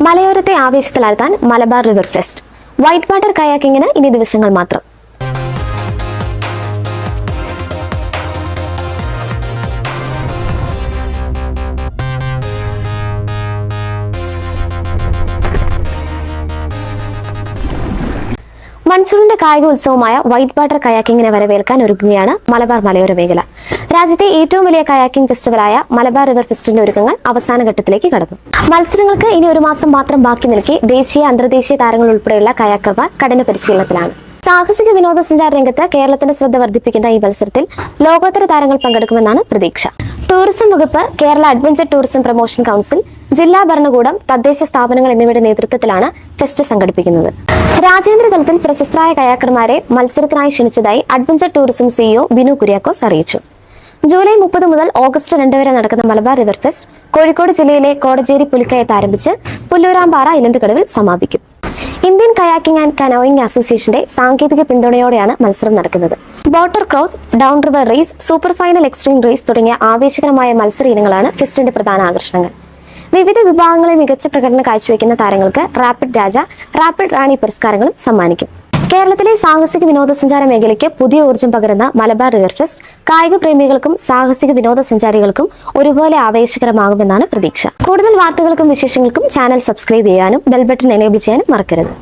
മലയോരത്തെ ആവേശത്തിലാഴ്ത്താൻ Malabar river fest. White water കയാക്കിങ്ങിന് ഇനി ദിവസങ്ങൾ മാത്രം. മൺസൂണിന്റെ കായിക ഉത്സവമായ വൈറ്റ് വാട്ടർ കയാക്കിങ്ങിനെ വരവേൽക്കാൻ ഒരുങ്ങുകയാണ് മലബാർ മലയോര മേഖല. രാജ്യത്തെ ഏറ്റവും വലിയ കയാക്കിംഗ് ഫെസ്റ്റിവലായ മലബാർ റിവർ ഫെസ്റ്റിന്റെ ഒരുക്കങ്ങൾ അവസാന ഘട്ടത്തിലേക്ക് കടന്നു. മത്സരങ്ങൾക്ക് ഇനി ഒരു മാസം മാത്രം ബാക്കി നിൽക്കെ ദേശീയ അന്തർദേശീയ താരങ്ങൾ ഉൾപ്പെടെയുള്ള കയാക്കർമാർ കഠിന പരിശീലനത്തിലാണ്. സാഹസിക വിനോദസഞ്ചാര രംഗത്ത് കേരളത്തിന്റെ ശ്രദ്ധ വർദ്ധിപ്പിക്കുന്ന ഈ മത്സരത്തിൽ ലോകോത്തര താരങ്ങൾ പങ്കെടുക്കുമെന്നാണ് പ്രതീക്ഷ. ടൂറിസം വകുപ്പ്, Kerala adventure tourism promotion council, ജില്ലാ ഭരണകൂടം, തദ്ദേശ സ്ഥാപനങ്ങൾ എന്നിവയുടെ നേതൃത്വത്തിലാണ് ഫെസ്റ്റ് സംഘടിപ്പിക്കുന്നത്. രാജ്യാന്തര തലത്തിൽ പ്രശസ്തരായ കയാക്കർമാരെ മത്സരത്തിനായി ക്ഷണിച്ചതായി adventure tourism CEO Binu Kuriakose അറിയിച്ചു. ജൂലൈ 30 മുതൽ ഓഗസ്റ്റ് 2 വരെ നടക്കുന്ന മലബാർ റിവർ ഫെസ്റ്റ് കോഴിക്കോട് ജില്ലയിലെ കോടഞ്ചേരി പുലിക്കയത്ത് ആരംഭിച്ച് പുല്ലൂരാമ്പാറ ഇലന്തുകടവിൽ സമാപിക്കും. ഇന്ത്യൻ കയാക്കിംഗ് ആൻഡ് കനോയിങ് അസോസിയേഷന്റെ സാങ്കേതിക പിന്തുണയോടെയാണ് മത്സരം നടക്കുന്നത്. Boater cross, down river race, super final extreme race തുടങ്ങിയ ആവേശകരമായ മത്സര ഇനങ്ങളാണ് ഫെസ്റ്റിന്റെ പ്രധാന ആകർഷണങ്ങൾ. വിവിധ വിഭാഗങ്ങളിൽ മികച്ച പ്രകടനം കാഴ്ചവെക്കുന്ന താരങ്ങൾക്ക് റാപ്പിഡ് രാജ, റാപ്പിഡ് റാണി പുരസ്കാരങ്ങളും സമ്മാനിക്കും. കേരളത്തിലെ സാഹസിക വിനോദസഞ്ചാര മേഖലയ്ക്ക് പുതിയ ഊർജ്ജം പകരുന്ന മലബാർ റിവർ ഫെസ്റ്റ് കായിക പ്രേമികൾക്കും സാഹസിക വിനോദസഞ്ചാരികൾക്കും ഒരുപോലെ ആവേശകരമാകുമെന്നാണ് പ്രതീക്ഷ. കൂടുതൽ വാർത്തകൾക്കും വിശേഷങ്ങൾക്കും ചാനൽ സബ്സ്ക്രൈബ് ചെയ്യാനും ബെൽ ബട്ടൺ എനേബിൾ ചെയ്യാനും മറക്കരുത്.